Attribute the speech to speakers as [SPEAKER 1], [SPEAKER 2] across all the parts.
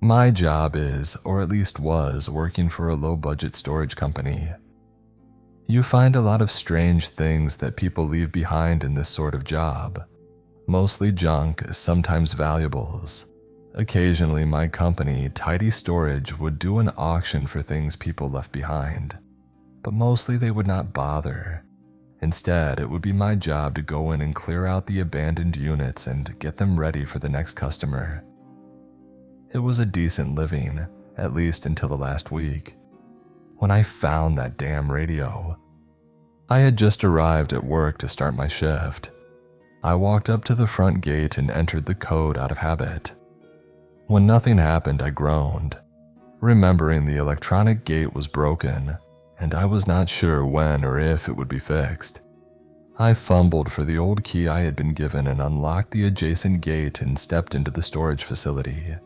[SPEAKER 1] My job is, or at least was, working for a low-budget storage company. You find a lot of strange things that people leave behind in this sort of job. Mostly junk, sometimes valuables. Occasionally, my company, Tidy Storage, would do an auction for things people left behind. But mostly they would not bother. Instead, it would be my job to go in and clear out the abandoned units and get them ready for the next customer. It was a decent living, at least until the last week, when I found that damn radio. I had just arrived at work to start my shift. I walked up to the front gate and entered the code out of habit. When nothing happened, I groaned, remembering the electronic gate was broken, and I was not sure when or if it would be fixed. I fumbled for the old key I had been given and unlocked the adjacent gate and stepped into the storage facility.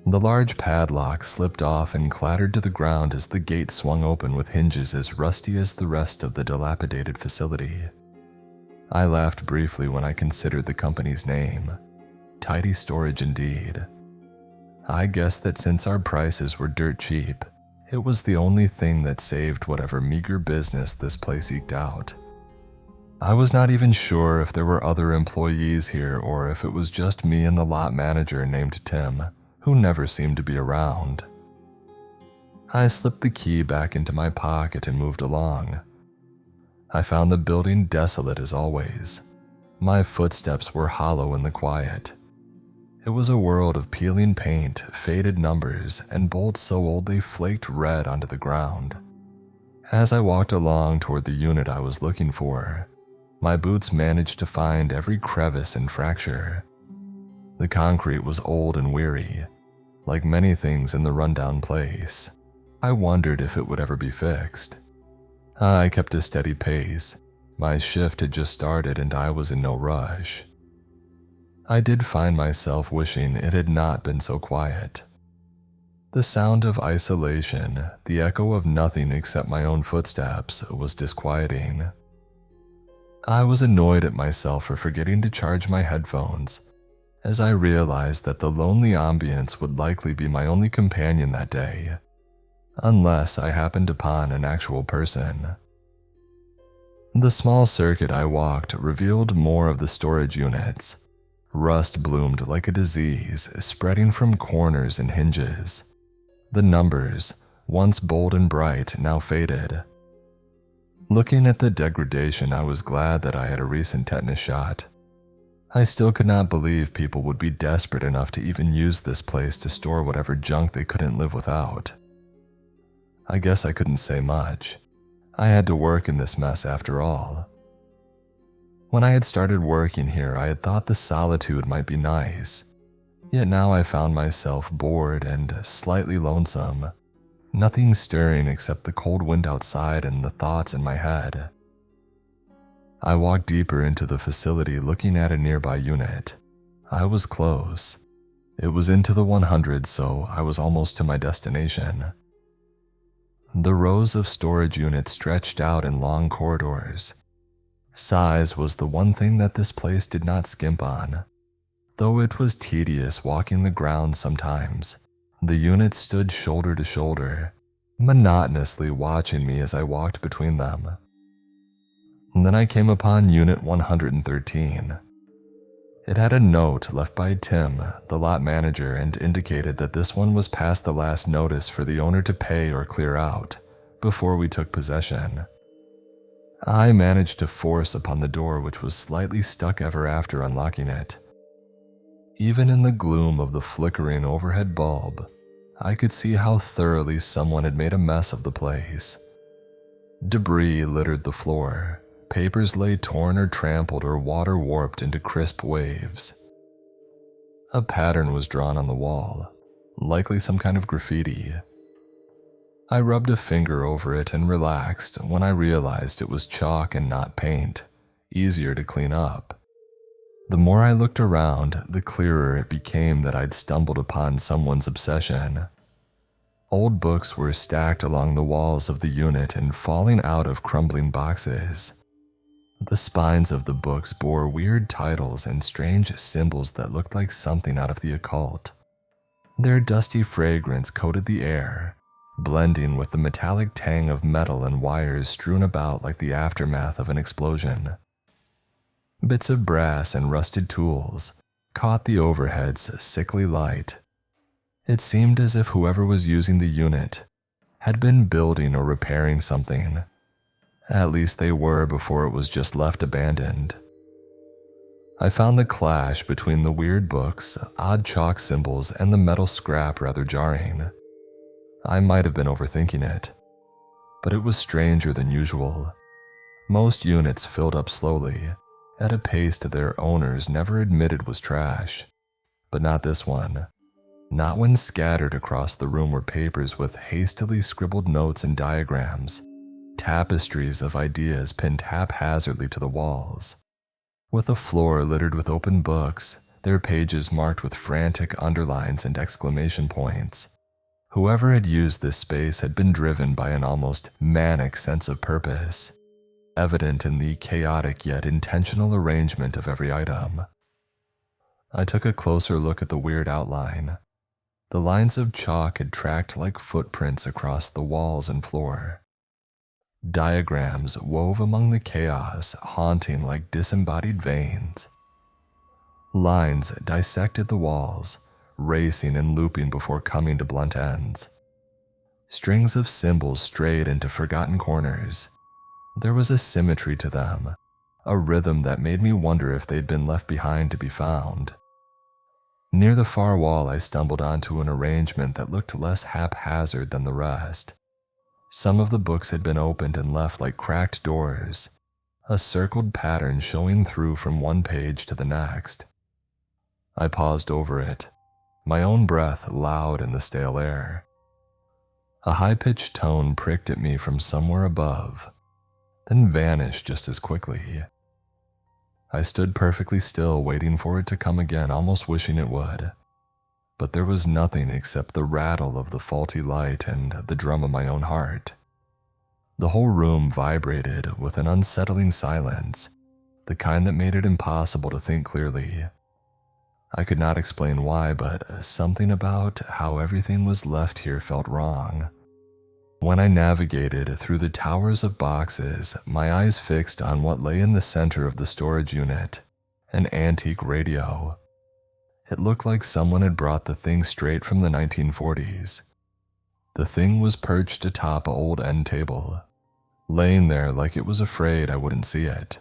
[SPEAKER 1] The large padlock slipped off and clattered to the ground as the gate swung open with hinges as rusty as the rest of the dilapidated facility. I laughed briefly when I considered the company's name. Tidy Storage indeed. I guessed that since our prices were dirt cheap, it was the only thing that saved whatever meager business this place eked out. I was not even sure if there were other employees here or if it was just me and the lot manager named Tim, who never seemed to be around. I slipped the key back into my pocket and moved along. I found the building desolate as always. My footsteps were hollow in the quiet. It was a world of peeling paint, faded numbers, and bolts so old they flaked red onto the ground. As I walked along toward the unit I was looking for, my boots managed to find every crevice and fracture. The concrete was old and weary. Like many things in the rundown place, I wondered if it would ever be fixed. I kept a steady pace. My shift had just started and I was in no rush. I did find myself wishing it had not been so quiet. The sound of isolation, the echo of nothing except my own footsteps, was disquieting. I was annoyed at myself for forgetting to charge my headphones, as I realized that the lonely ambience would likely be my only companion that day, unless I happened upon an actual person. The small circuit I walked revealed more of the storage units. Rust bloomed like a disease, spreading from corners and hinges. The numbers, once bold and bright, now faded. Looking at the degradation, I was glad that I had a recent tetanus shot. I still could not believe people would be desperate enough to even use this place to store whatever junk they couldn't live without. I guess I couldn't say much. I had to work in this mess after all. When I had started working here, I had thought the solitude might be nice. Yet now I found myself bored and slightly lonesome. Nothing stirring except the cold wind outside and the thoughts in my head. I walked deeper into the facility looking at a nearby unit. I was close. It was into the 100s, so I was almost to my destination. The rows of storage units stretched out in long corridors. Size was the one thing that this place did not skimp on. Though it was tedious walking the grounds sometimes, the units stood shoulder to shoulder, monotonously watching me as I walked between them. Then I came upon Unit 113. It had a note left by Tim, the lot manager, and indicated that this one was past the last notice for the owner to pay or clear out before we took possession. I managed to force upon the door, which was slightly stuck ever after unlocking it. Even in the gloom of the flickering overhead bulb, I could see how thoroughly someone had made a mess of the place. Debris littered the floor. Papers lay torn or trampled or water warped into crisp waves. A pattern was drawn on the wall, likely some kind of graffiti. I rubbed a finger over it and relaxed when I realized it was chalk and not paint, easier to clean up. The more I looked around, the clearer it became that I'd stumbled upon someone's obsession. Old books were stacked along the walls of the unit and falling out of crumbling boxes. The spines of the books bore weird titles and strange symbols that looked like something out of the occult. Their dusty fragrance coated the air, blending with the metallic tang of metal and wires strewn about like the aftermath of an explosion. Bits of brass and rusted tools caught the overhead's sickly light. It seemed as if whoever was using the unit had been building or repairing something. At least they were before it was just left abandoned. I found the clash between the weird books, odd chalk symbols, and the metal scrap rather jarring. I might have been overthinking it, but it was stranger than usual. Most units filled up slowly, at a pace that their owners never admitted was trash. But not this one. Not when scattered across the room were papers with hastily scribbled notes and diagrams, tapestries of ideas pinned haphazardly to the walls. With a floor littered with open books, their pages marked with frantic underlines and exclamation points. Whoever had used this space had been driven by an almost manic sense of purpose, evident in the chaotic yet intentional arrangement of every item. I took a closer look at the weird outline. The lines of chalk had tracked like footprints across the walls and floor. Diagrams wove among the chaos, haunting like disembodied veins. Lines dissected the walls, racing and looping before coming to blunt ends. Strings of symbols strayed into forgotten corners. There was a symmetry to them, a rhythm that made me wonder if they'd been left behind to be found. Near the far wall, I stumbled onto an arrangement that looked less haphazard than the rest. Some of the books had been opened and left like cracked doors, a circled pattern showing through from one page to the next. I paused over it, my own breath loud in the stale air. A high-pitched tone pricked at me from somewhere above, then vanished just as quickly. I stood perfectly still, waiting for it to come again, almost wishing it would. But there was nothing except the rattle of the faulty light and the drum of my own heart. The whole room vibrated with an unsettling silence, the kind that made it impossible to think clearly. I could not explain why, but something about how everything was left here felt wrong. When I navigated through the towers of boxes, my eyes fixed on what lay in the center of the storage unit, an antique radio. It looked like someone had brought the thing straight from the 1940s. The thing was perched atop an old end table, laying there like it was afraid I wouldn't see it.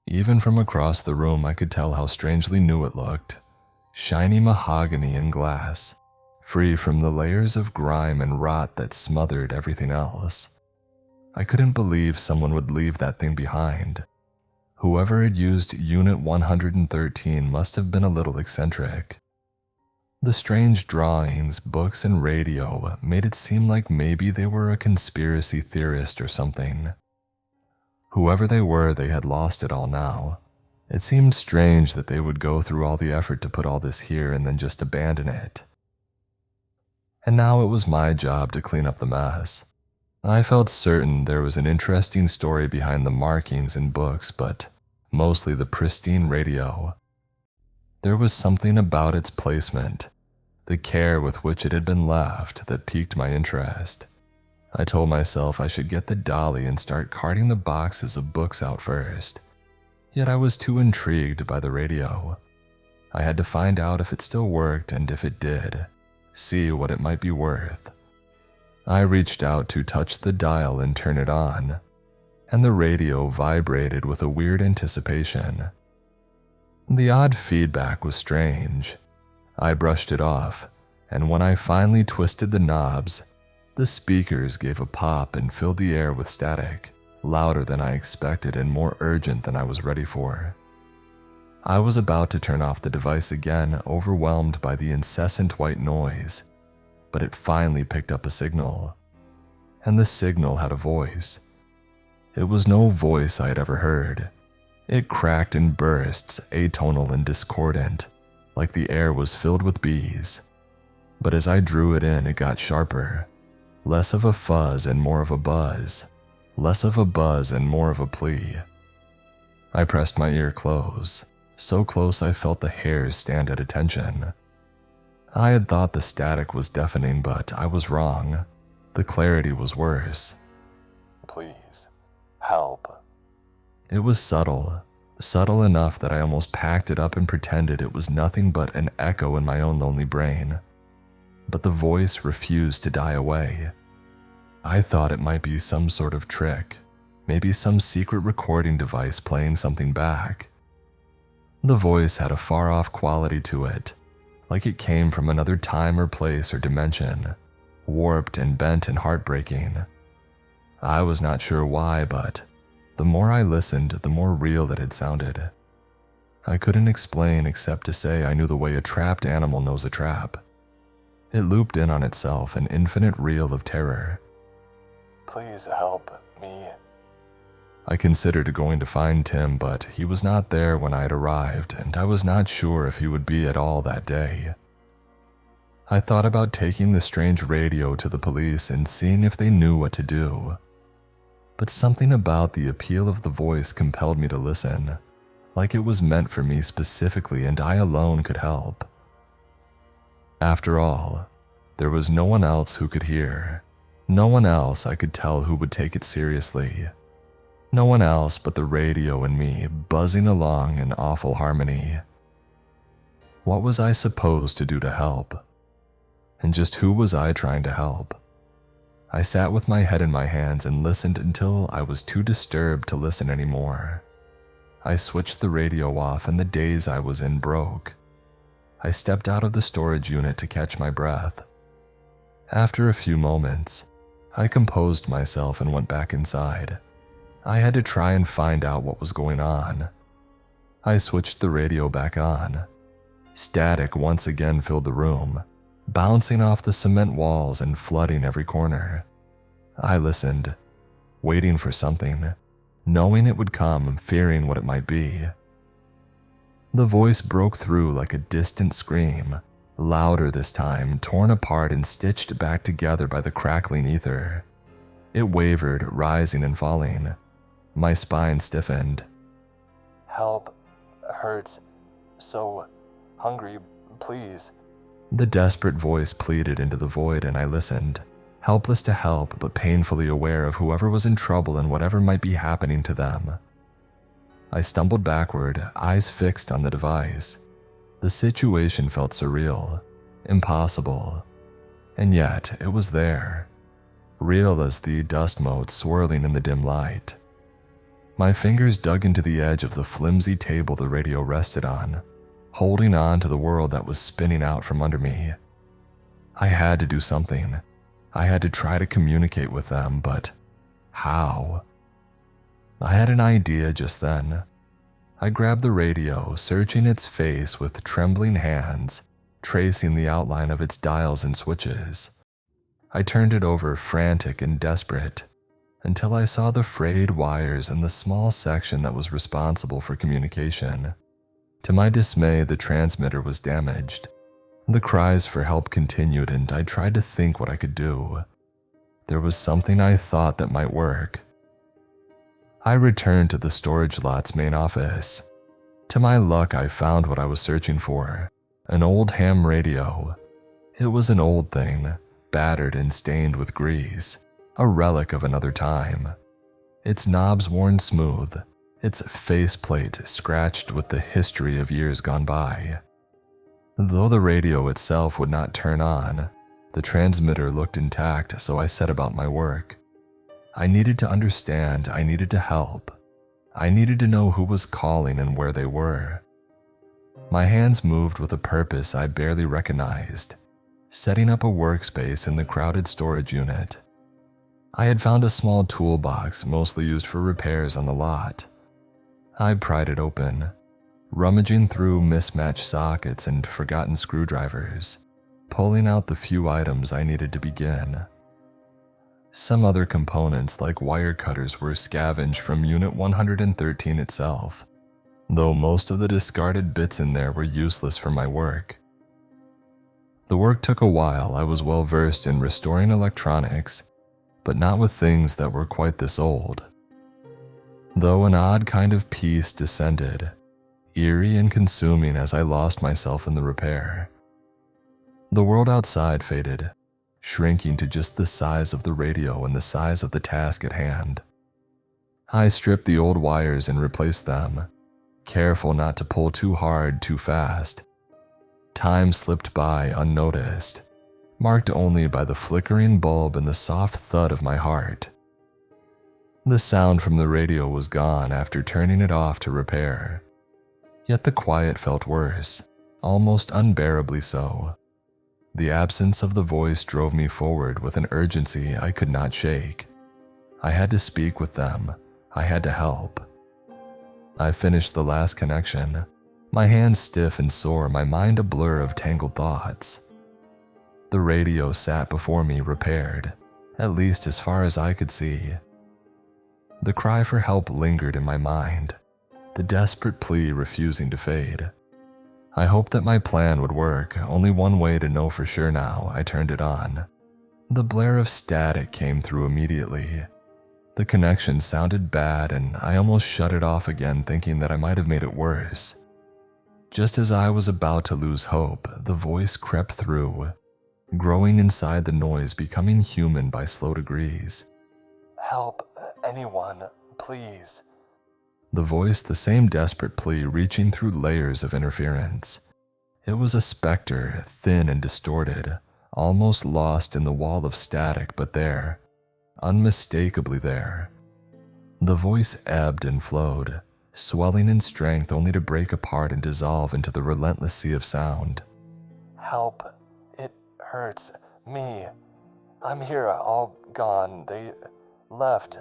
[SPEAKER 1] Even from across the room, I could tell how strangely new it looked. Shiny mahogany and glass, free from the layers of grime and rot that smothered everything else. I couldn't believe someone would leave that thing behind. Whoever had used Unit 113 must have been a little eccentric. The strange drawings, books, and radio made it seem like maybe they were a conspiracy theorist or something. Whoever they were, they had lost it all now. It seemed strange that they would go through all the effort to put all this here and then just abandon it. And now it was my job to clean up the mess. I felt certain there was an interesting story behind the markings in books, but mostly the pristine radio. There was something about its placement, the care with which it had been left, that piqued my interest. I told myself I should get the dolly and start carting the boxes of books out first. Yet I was too intrigued by the radio. I had to find out if it still worked, and if it did, see what it might be worth. I reached out to touch the dial and turn it on, and the radio vibrated with a weird anticipation. The odd feedback was strange. I brushed it off, and when I finally twisted the knobs, the speakers gave a pop and filled the air with static, louder than I expected and more urgent than I was ready for. I was about to turn off the device again, overwhelmed by the incessant white noise, but it finally picked up a signal. And the signal had a voice. It was no voice I had ever heard. It cracked in bursts, atonal and discordant, like the air was filled with bees. But as I drew it in, it got sharper. Less of a fuzz and more of a buzz. Less of a buzz and more of a plea. I pressed my ear close, so close I felt the hairs stand at attention. I had thought the static was deafening, but I was wrong. The clarity was worse. "Please, help." It was subtle enough that I almost packed it up and pretended it was nothing but an echo in my own lonely brain. But the voice refused to die away. I thought it might be some sort of trick, maybe some secret recording device playing something back. The voice had a far-off quality to it, like it came from another time or place or dimension, warped and bent and heartbreaking. I was not sure why, but the more I listened, the more real it had sounded. I couldn't explain except to say I knew the way a trapped animal knows a trap. It looped in on itself, an infinite reel of terror. "Please help me." I considered going to find Tim, but he was not there when I had arrived, and I was not sure if he would be at all that day. I thought about taking the strange radio to the police and seeing if they knew what to do. But something about the appeal of the voice compelled me to listen, like it was meant for me specifically and I alone could help. After all, there was no one else who could hear. No one else I could tell who would take it seriously. No one else but the radio and me buzzing along in awful harmony. What was I supposed to do to help? And just who was I trying to help? I sat with my head in my hands and listened until I was too disturbed to listen anymore. I switched the radio off and the daze I was in broke. I stepped out of the storage unit to catch my breath. After a few moments, I composed myself and went back inside. I had to try and find out what was going on. I switched the radio back on. Static once again filled the room, bouncing off the cement walls and flooding every corner. I listened, waiting for something, knowing it would come, fearing what it might be. The voice broke through like a distant scream, louder this time, torn apart and stitched back together by the crackling ether. It wavered, rising and falling. My spine stiffened. "Help, hurts, so hungry, please." The desperate voice pleaded into the void and I listened, helpless to help but painfully aware of whoever was in trouble and whatever might be happening to them. I stumbled backward, eyes fixed on the device. The situation felt surreal, impossible, and yet it was there, real as the dust motes swirling in the dim light. My fingers dug into the edge of the flimsy table the radio rested on, holding on to the world that was spinning out from under me. I had to do something. I had to try to communicate with them, but how? I had an idea just then. I grabbed the radio, searching its face with trembling hands, tracing the outline of its dials and switches. I turned it over, frantic and desperate, until I saw the frayed wires and the small section that was responsible for communication. To my dismay, the transmitter was damaged. The cries for help continued and I tried to think what I could do. There was something I thought that might work. I returned to the storage lot's main office. To my luck, I found what I was searching for, an old ham radio. It was an old thing, battered and stained with grease, a relic of another time. Its knobs worn smooth, its faceplate scratched with the history of years gone by. Though the radio itself would not turn on, the transmitter looked intact, so I set about my work. I needed to understand, I needed to help. I needed to know who was calling and where they were. My hands moved with a purpose I barely recognized, setting up a workspace in the crowded storage unit. I had found a small toolbox mostly used for repairs on the lot. I pried it open, rummaging through mismatched sockets and forgotten screwdrivers, pulling out the few items I needed to begin. Some other components like wire cutters were scavenged from Unit 113 itself, though most of the discarded bits in there were useless for my work. The work took a while. I was well versed in restoring electronics, but not with things that were quite this old. Though an odd kind of peace descended, eerie and consuming as I lost myself in the repair. The world outside faded, shrinking to just the size of the radio and the size of the task at hand. I stripped the old wires and replaced them, careful not to pull too hard too fast. Time slipped by unnoticed, marked only by the flickering bulb and the soft thud of my heart. The sound from the radio was gone after turning it off to repair. Yet the quiet felt worse, almost unbearably so. The absence of the voice drove me forward with an urgency I could not shake. I had to speak with them. I had to help. I finished the last connection, my hands stiff and sore, my mind a blur of tangled thoughts. The radio sat before me repaired, at least as far as I could see. The cry for help lingered in my mind, the desperate plea refusing to fade. I hoped that my plan would work, only one way to know for sure now. I turned it on. The blare of static came through immediately. The connection sounded bad and I almost shut it off again, thinking that I might have made it worse. Just as I was about to lose hope, the voice crept through, growing inside the noise, becoming human by slow degrees. "Help, anyone, please." The voice, the same desperate plea, reaching through layers of interference. It was a specter, thin and distorted, almost lost in the wall of static, but there, unmistakably there. The voice ebbed and flowed, swelling in strength only to break apart and dissolve into the relentless sea of sound. "Help, it hurts me. I'm here, all gone. They left."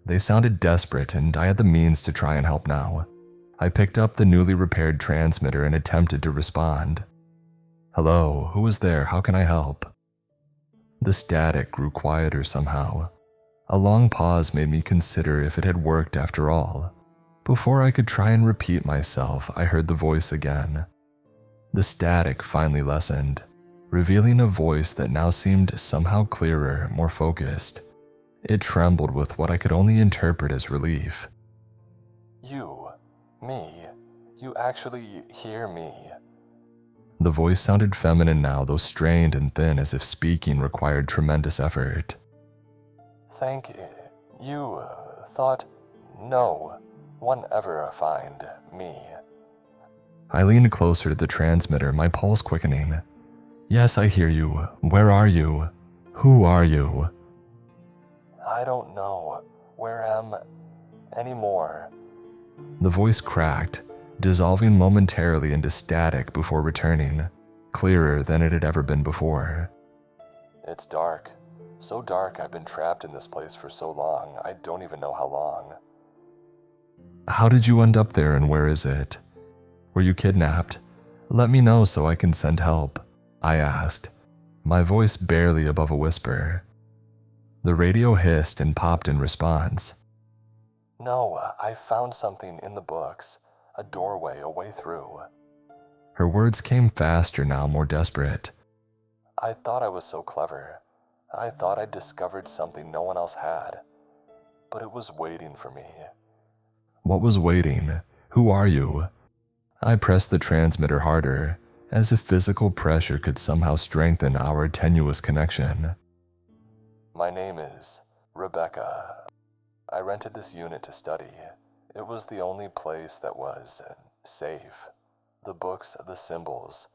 [SPEAKER 1] They sounded desperate, and I had the means to try and help now. I picked up the newly repaired transmitter and attempted to respond. "Hello, who is there? How can I help?" The static grew quieter somehow. A long pause made me consider if it had worked after all. Before I could try and repeat myself, I heard the voice again. The static finally lessened, revealing a voice that now seemed somehow clearer, more focused. It trembled with what I could only interpret as relief. Me, you actually hear me." The voice sounded feminine now, though strained and thin, as if speaking required tremendous effort. "Thank you. Thought no one ever find me." I leaned closer to the transmitter, my pulse quickening. "Yes, I hear you. Where are you? Who are you?" "I don't know where am anymore." The voice cracked, dissolving momentarily into static before returning, clearer than it had ever been before. "It's dark. So dark I've been trapped in this place for so long, I don't even know how long." "How did you end up there and where is it? Were you kidnapped? Let me know so I can send help," I asked, my voice barely above a whisper. The radio hissed and popped in response. "No, I found something in the books, a doorway, a way through." Her words came faster now, more desperate. "I thought I was so clever. I thought I'd discovered something no one else had. But it was waiting for me." "What was waiting? Who are you?" I pressed the transmitter harder, as if physical pressure could somehow strengthen our tenuous connection. "My name is Rebecca. I rented this unit to study. It was the only place that was safe. The books, the symbols,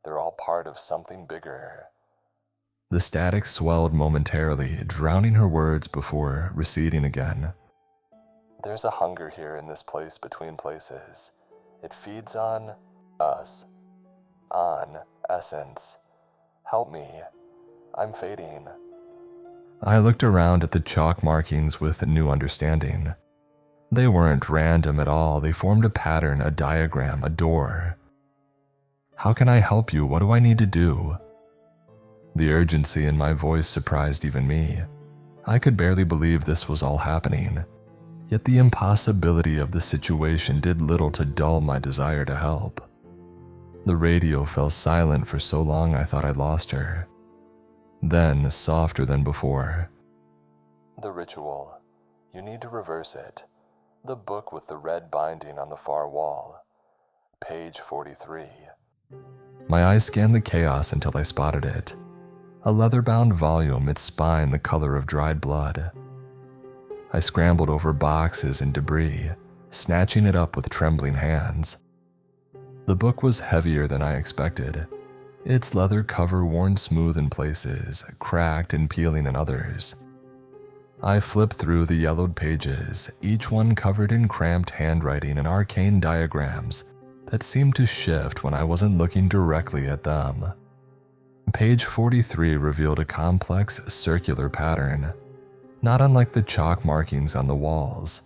[SPEAKER 1] they're all part of something bigger." The static swelled momentarily, drowning her words before receding again. "There's a hunger here in this place between places. It feeds on us, on essence. Help me. I'm fading." I looked around at the chalk markings with new understanding. They weren't random at all. They formed a pattern, a diagram, a door. "How can I help you? What do I need to do?" The urgency in my voice surprised even me. I could barely believe this was all happening. Yet the impossibility of the situation did little to dull my desire to help. The radio fell silent for so long I thought I'd lost her. Then, softer than before. "The ritual. You need to reverse it. The book with the red binding on the far wall. Page 43. My eyes scanned the chaos until I spotted it. A leather-bound volume, its spine the color of dried blood. I scrambled over boxes and debris, snatching it up with trembling hands. The book was heavier than I expected, its leather cover worn smooth in places, cracked and peeling in others. I flipped through the yellowed pages, each one covered in cramped handwriting and arcane diagrams that seemed to shift when I wasn't looking directly at them. Page 43 revealed a complex circular pattern, not unlike the chalk markings on the walls,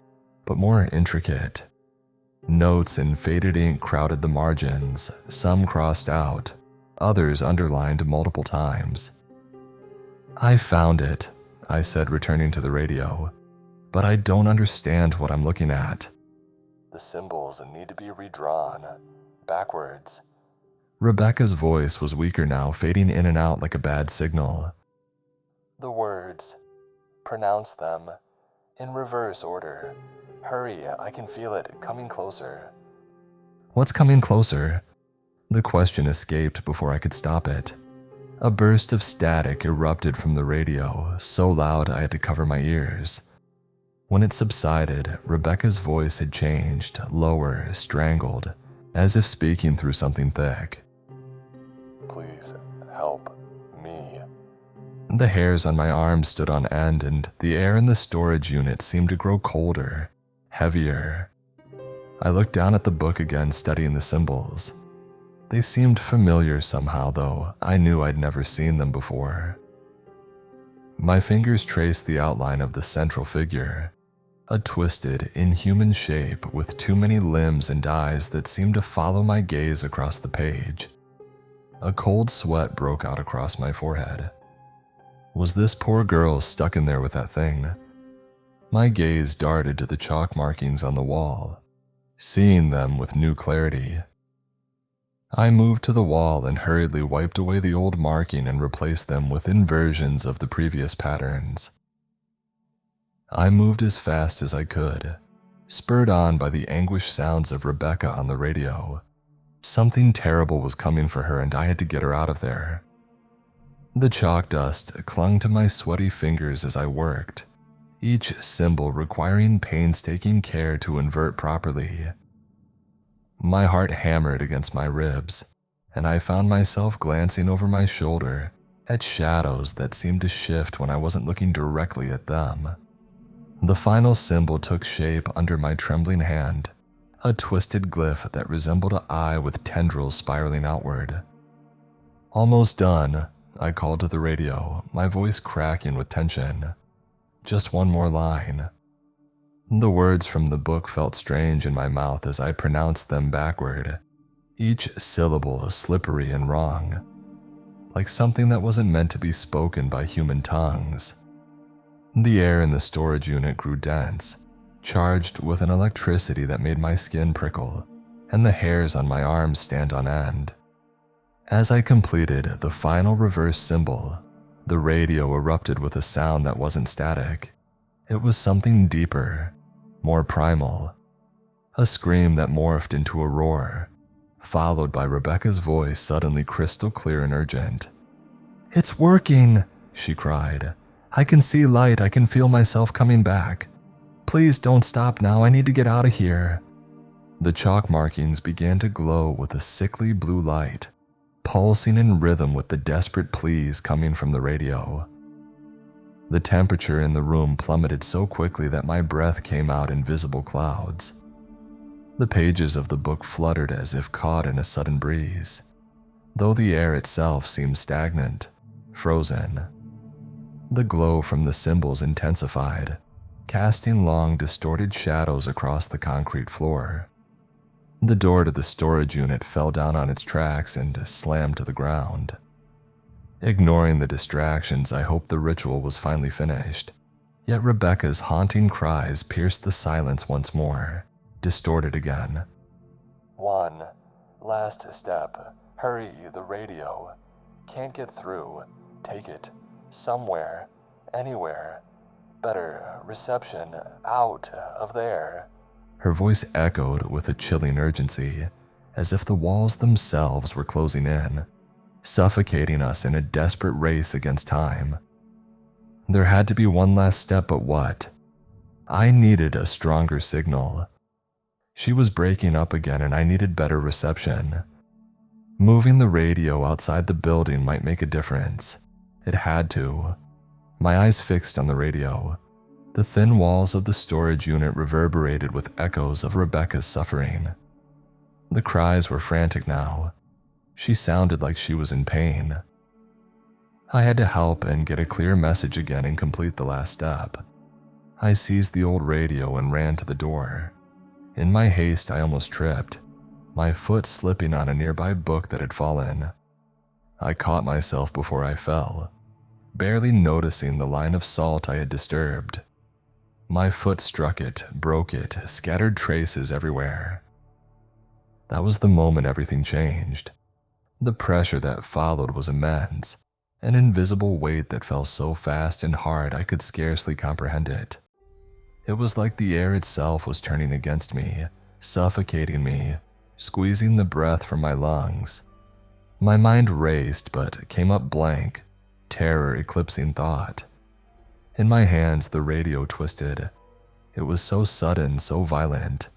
[SPEAKER 1] but more intricate. Notes in faded ink crowded the margins, some crossed out, others underlined multiple times. "I found it," I said, returning to the radio, "but I don't understand what I'm looking at." "The symbols need to be redrawn, backwards." Rebecca's voice was weaker now, fading in and out like a bad signal. "The words, pronounce them in reverse order. Hurry, I can feel it coming closer." "What's coming closer?" The question escaped before I could stop it. A burst of static erupted from the radio, so loud I had to cover my ears. When it subsided, Rebecca's voice had changed, lower, strangled, as if speaking through something thick. "Please, help me." The hairs on my arms stood on end, and the air in the storage unit seemed to grow colder, heavier. I looked down at the book again, studying the symbols. They seemed familiar somehow, though I knew I'd never seen them before. My fingers traced the outline of the central figure, a twisted, inhuman shape with too many limbs and eyes that seemed to follow my gaze across the page. A cold sweat broke out across my forehead. Was this poor girl stuck in there with that thing? My gaze darted to the chalk markings on the wall, seeing them with new clarity. I moved to the wall and hurriedly wiped away the old marking and replaced them with inversions of the previous patterns. I moved as fast as I could, spurred on by the anguished sounds of Rebecca on the radio. Something terrible was coming for her, and I had to get her out of there. The chalk dust clung to my sweaty fingers as I worked, each symbol requiring painstaking care to invert properly. My heart hammered against my ribs, and I found myself glancing over my shoulder at shadows that seemed to shift when I wasn't looking directly at them. The final symbol took shape under my trembling hand, a twisted glyph that resembled an eye with tendrils spiraling outward. "Almost done," I called to the radio, my voice cracking with tension. "Just one more line." The words from the book felt strange in my mouth as I pronounced them backward, each syllable slippery and wrong, like something that wasn't meant to be spoken by human tongues. The air in the storage unit grew dense, charged with an electricity that made my skin prickle and the hairs on my arms stand on end. As I completed the final reverse symbol, the radio erupted with a sound that wasn't static. It was something deeper, more primal, a scream that morphed into a roar, followed by Rebecca's voice suddenly crystal clear and urgent. "It's working," she cried. "I can see light, I can feel myself coming back. Please don't stop now, I need to get out of here." The chalk markings began to glow with a sickly blue light, pulsing in rhythm with the desperate pleas coming from the radio. The temperature in the room plummeted so quickly that my breath came out in visible clouds. The pages of the book fluttered as if caught in a sudden breeze, though the air itself seemed stagnant, frozen. The glow from the symbols intensified, casting long, distorted shadows across the concrete floor. The door to the storage unit fell down on its tracks and slammed to the ground. Ignoring the distractions, I hoped the ritual was finally finished. Yet Rebecca's haunting cries pierced the silence once more, distorted again. "One last step. Hurry, the radio. Can't get through. Take it. Somewhere. Anywhere. Better. Reception. Out of there." Her voice echoed with a chilling urgency, as if the walls themselves were closing in, suffocating us in a desperate race against time. There had to be one last step, but what? I needed a stronger signal. She was breaking up again and I needed better reception. Moving the radio outside the building might make a difference. It had to. My eyes fixed on the radio. The thin walls of the storage unit reverberated with echoes of Rebecca's suffering. The cries were frantic now. She sounded like she was in pain. I had to help and get a clear message again and complete the last step. I seized the old radio and ran to the door. In my haste, I almost tripped, my foot slipping on a nearby book that had fallen. I caught myself before I fell, barely noticing the line of salt I had disturbed. My foot struck it, broke it, scattered traces everywhere. That was the moment everything changed. The pressure that followed was immense, an invisible weight that fell so fast and hard I could scarcely comprehend it. It was like the air itself was turning against me, suffocating me, squeezing the breath from my lungs. My mind raced but came up blank, terror eclipsing thought. In my hands, the radio twisted. It was so sudden, so violent.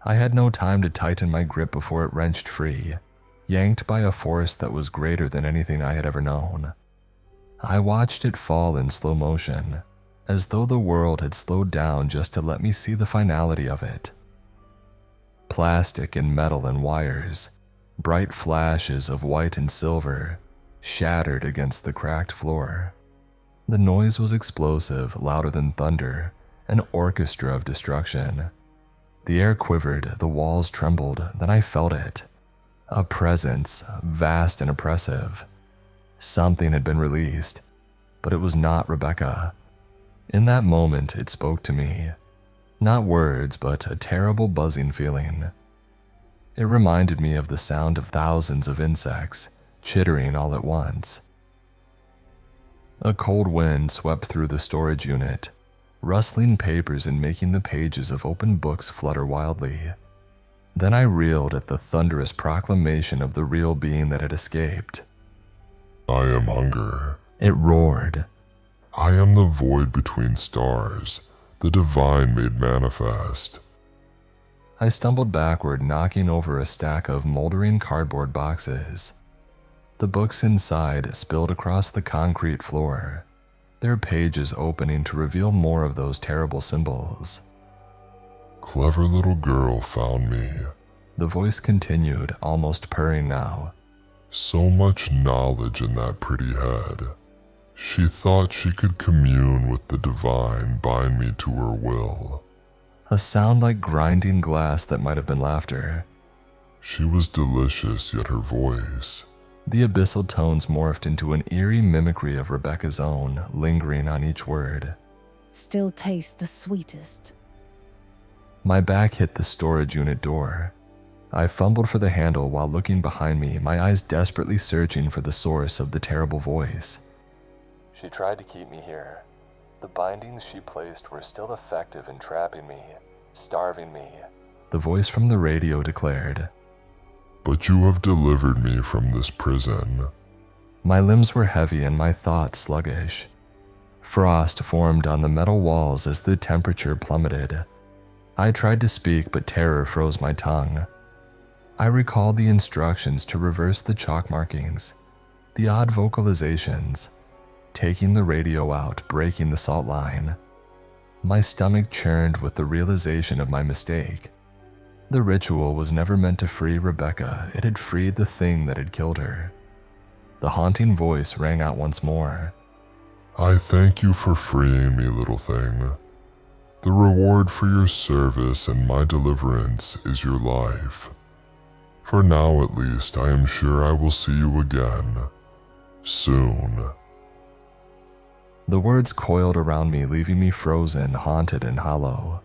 [SPEAKER 1] I had no time to tighten my grip before it wrenched free, yanked by a force that was greater than anything I had ever known. I watched it fall in slow motion, as though the world had slowed down just to let me see the finality of it. Plastic and metal and wires, bright flashes of white and silver, shattered against the cracked floor. The noise was explosive, louder than thunder, an orchestra of destruction. The air quivered, the walls trembled, then I felt it. A presence, vast and oppressive. Something had been released, but it was not Rebecca. In that moment, it spoke to me. Not words, but a terrible buzzing feeling. It reminded me of the sound of thousands of insects, chittering all at once. A cold wind swept through the storage unit, rustling papers and making the pages of open books flutter wildly. Then I reeled at the thunderous proclamation of the real being that had escaped.
[SPEAKER 2] I am hunger.
[SPEAKER 1] It roared.
[SPEAKER 2] I am the void between stars, the divine made manifest.
[SPEAKER 1] I stumbled backward, knocking over a stack of moldering cardboard boxes. The books inside spilled across the concrete floor, their pages opening to reveal more of those terrible symbols.
[SPEAKER 2] Clever little girl found me.
[SPEAKER 1] The voice continued, almost purring now.
[SPEAKER 2] So much knowledge in that pretty head. She thought she could commune with the divine, bind me to her will.
[SPEAKER 1] A sound like grinding glass that might have been laughter.
[SPEAKER 2] She was delicious, yet her voice.
[SPEAKER 1] The abyssal tones morphed into an eerie mimicry of Rebecca's own, lingering on each word.
[SPEAKER 3] Still taste the sweetest.
[SPEAKER 1] My back hit the storage unit door. I fumbled for the handle while looking behind me, my eyes desperately searching for the source of the terrible voice. She tried to keep me here. The bindings she placed were still effective in trapping me, starving me, the voice from the radio declared.
[SPEAKER 2] But you have delivered me from this prison.
[SPEAKER 1] My limbs were heavy and my thoughts sluggish. Frost formed on the metal walls as the temperature plummeted. I tried to speak, but terror froze my tongue. I recalled the instructions to reverse the chalk markings, the odd vocalizations, taking the radio out, breaking the salt line. My stomach churned with the realization of my mistake. The ritual was never meant to free Rebecca, it had freed the thing that had killed her. The haunting voice rang out once more.
[SPEAKER 2] I thank you for freeing me, little thing. The reward for your service and my deliverance is your life. For now at least, I am sure I will see you again. Soon.
[SPEAKER 1] The words coiled around me, leaving me frozen, haunted, and hollow.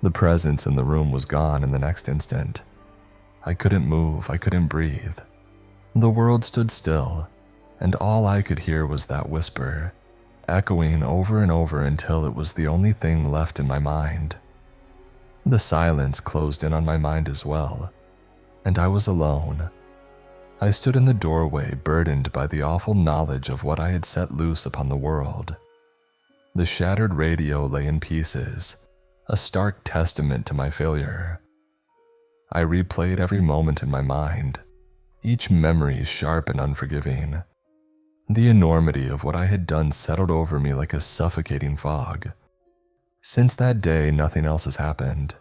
[SPEAKER 1] The presence in the room was gone in the next instant. I couldn't move, I couldn't breathe. The world stood still, and all I could hear was that whisper, echoing over and over until it was the only thing left in my mind. The silence closed in on my mind as well. and I was alone. I stood in the doorway, burdened by the awful knowledge of what I had set loose upon the world. The shattered radio lay in pieces, a stark testament to my failure. I replayed every moment in my mind, each memory sharp and unforgiving. The enormity of what I had done settled over me like a suffocating fog. Since that day, nothing else has happened.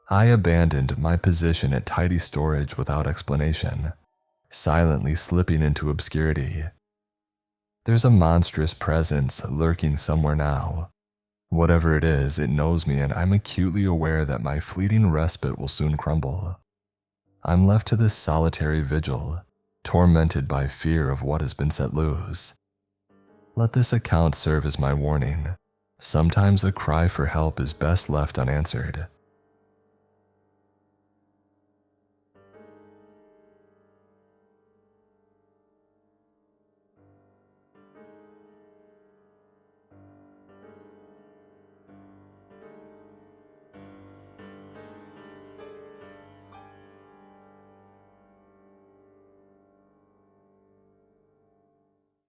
[SPEAKER 1] I abandoned my position at tidy storage without explanation, silently slipping into obscurity. There's a monstrous presence lurking somewhere now. Whatever it is, it knows me, and I'm acutely aware that my fleeting respite will soon crumble. I'm left to this solitary vigil, tormented by fear of what has been set loose. Let this account serve as my warning. Sometimes a cry for help is best left unanswered.